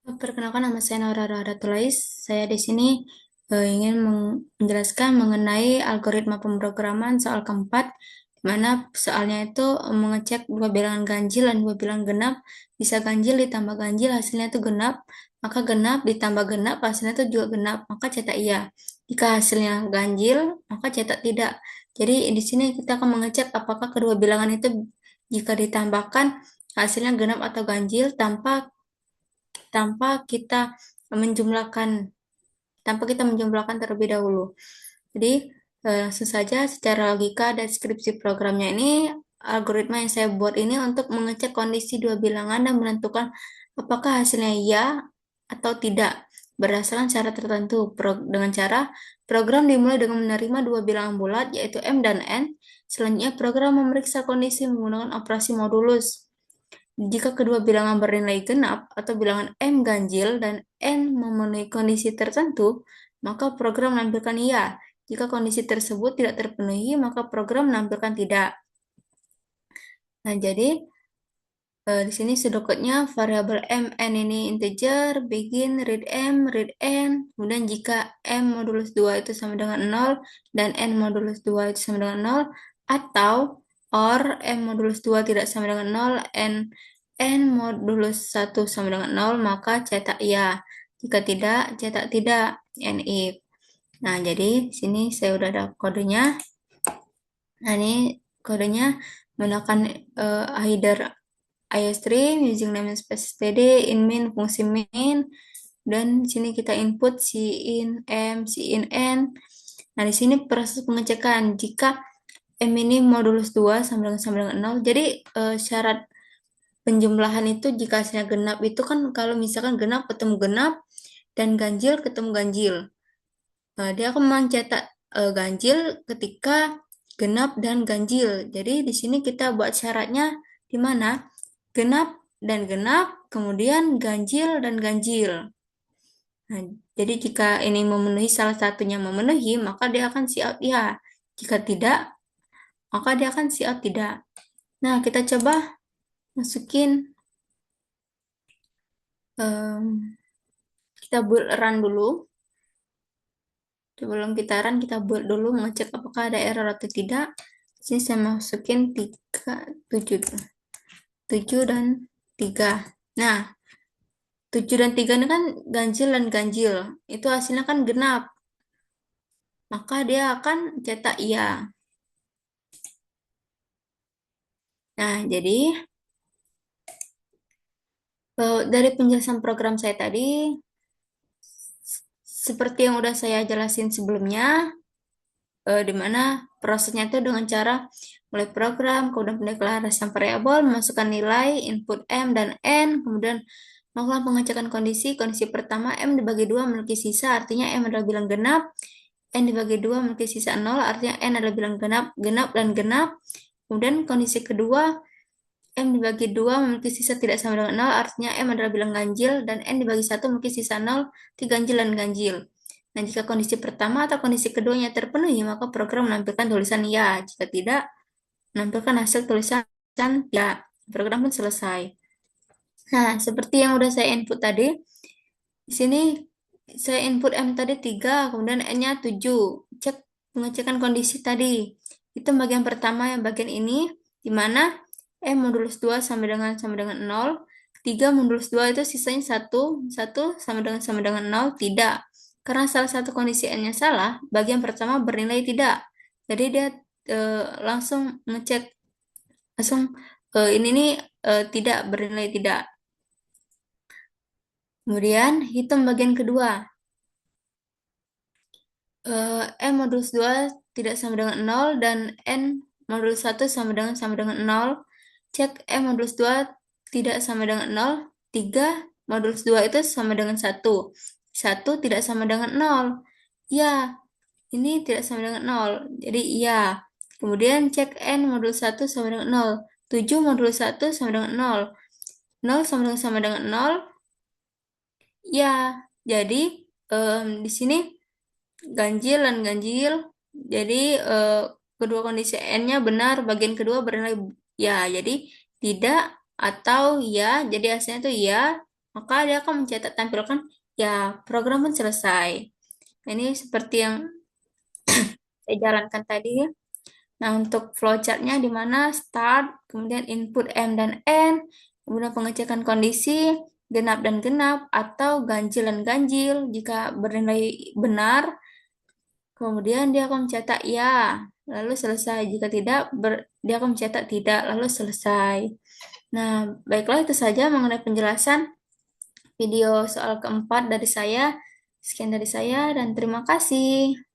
Perkenalkan nama saya Naura Rahatulais. Saya di sini ingin menjelaskan mengenai algoritma pemrograman soal keempat, di mana soalnya itu mengecek dua bilangan ganjil dan dua bilangan genap. Bisa ganjil ditambah ganjil hasilnya itu genap, maka genap ditambah genap hasilnya itu juga genap, maka cetak iya. Jika hasilnya ganjil, maka cetak tidak. Jadi di sini kita akan mengecek apakah kedua bilangan itu jika ditambahkan hasilnya genap atau ganjil tanpa kita menjumlahkan tanpa kita menjumlahkan terlebih dahulu. Jadi langsung saja secara logika deskripsi programnya ini, algoritma yang saya buat ini untuk mengecek kondisi dua bilangan dan menentukan apakah hasilnya iya atau tidak berdasarkan syarat tertentu. Dengan cara program dimulai dengan menerima dua bilangan bulat yaitu M dan N. Selanjutnya program memeriksa kondisi menggunakan operasi modulus. Jika kedua bilangan bernilai genap atau bilangan M ganjil dan N memenuhi kondisi tertentu, maka program menampilkan iya. Jika kondisi tersebut tidak terpenuhi, maka program menampilkan tidak. Nah, jadi di sini pseudocode-nya variabel M, N ini integer, begin, read N, kemudian jika M modulus 2 itu sama dengan 0 dan N modulus 2 itu sama dengan 0, atau or M modulus 2 tidak sama dengan 0, N modulus 1 sama dengan 0, maka cetak iya. Jika tidak, cetak tidak, N if. Nah, jadi sini saya udah ada kodenya. Nah, ini kodenya menggunakan header iostream using namespace std in main fungsi main, dan di sini kita input cin m cin n. Nah, di sini proses pengecekan jika m ini modulus 2 sama dengan 0. Jadi syarat penjumlahan itu jika hasilnya genap itu kan kalau misalkan genap ketemu genap dan ganjil ketemu ganjil. Dia akan mencetak ganjil ketika genap dan ganjil. Jadi di sini kita buat syaratnya di mana genap dan genap, kemudian ganjil dan ganjil. Nah, jadi jika ini memenuhi salah satunya memenuhi, maka dia akan siap ya. Jika tidak, maka dia akan siap tidak. Nah, kita coba masukin kita build run dulu. Sebelum kita run, kita build dulu mengecek apakah ada error atau tidak. Sini saya masukin 7 dan 3. Nah, 7 dan 3 ini kan ganjil dan ganjil. Itu hasilnya kan genap. Maka dia akan cetak iya. Nah, jadi dari penjelasan program saya tadi, seperti yang udah saya jelasin sebelumnya, di mana prosesnya itu dengan cara mulai program, kemudian pendeklarasian variabel, memasukkan nilai, input M dan N, kemudian melakukan pengecekan kondisi. Kondisi pertama, M dibagi 2 memiliki sisa, artinya M adalah bilang genap. N dibagi 2 memiliki sisa 0, artinya N adalah bilang genap, genap dan genap. Kemudian kondisi kedua, M dibagi 2 memiliki sisa tidak sama dengan 0, artinya M adalah bilang ganjil, dan N dibagi 1 memiliki sisa 0, 3 ganjil dan ganjil. Nah, jika kondisi pertama atau kondisi keduanya terpenuhi, maka program menampilkan tulisan ya. Jika tidak, menampilkan hasil tulisan ya. Program pun selesai. Nah, seperti yang udah saya input tadi, di sini saya input M tadi 3, kemudian N-nya 7. Cek pengecekan kondisi tadi. Itu bagian pertama, yang bagian ini, di mana M modulus 2 sama dengan 0. 3 modulus 2 itu sisanya 1. 1 sama dengan 0, tidak. Karena salah satu kondisi N-nya salah, bagian pertama bernilai tidak. Jadi dia langsung ngecek, langsung ini nih tidak bernilai tidak. Kemudian hitung bagian kedua. M modulus 2 tidak sama dengan 0 dan N modulus 1 sama dengan 0. Cek M modulus 2 tidak sama dengan 0. 3 modulus 2 itu sama dengan 1. 1 tidak sama dengan 0. Ya, ini tidak sama dengan 0. Jadi iya. Kemudian cek N modulus 1 sama dengan 0. 7 modulus 1 sama dengan 0. 0 sama dengan 0. Ya, jadi di sini ganjil dan ganjil. Jadi kedua kondisi N-nya benar, bagian kedua bernilai ya. Jadi tidak atau ya, jadi hasilnya itu ya. maka dia akan mencetak tampilkan ya program pun selesai. Ini seperti yang saya jalankan tadi ya. Nah, untuk flowchartnya di mana start, kemudian input M dan N, kemudian pengecekan kondisi, genap dan genap, atau ganjil dan ganjil. Jika bernilai benar, kemudian dia akan mencetak ya, lalu selesai. Jika tidak, dia akan mencetak tidak, lalu selesai. Nah, baiklah itu saja mengenai penjelasan video soal keempat dari saya. Sekian dari saya dan terima kasih.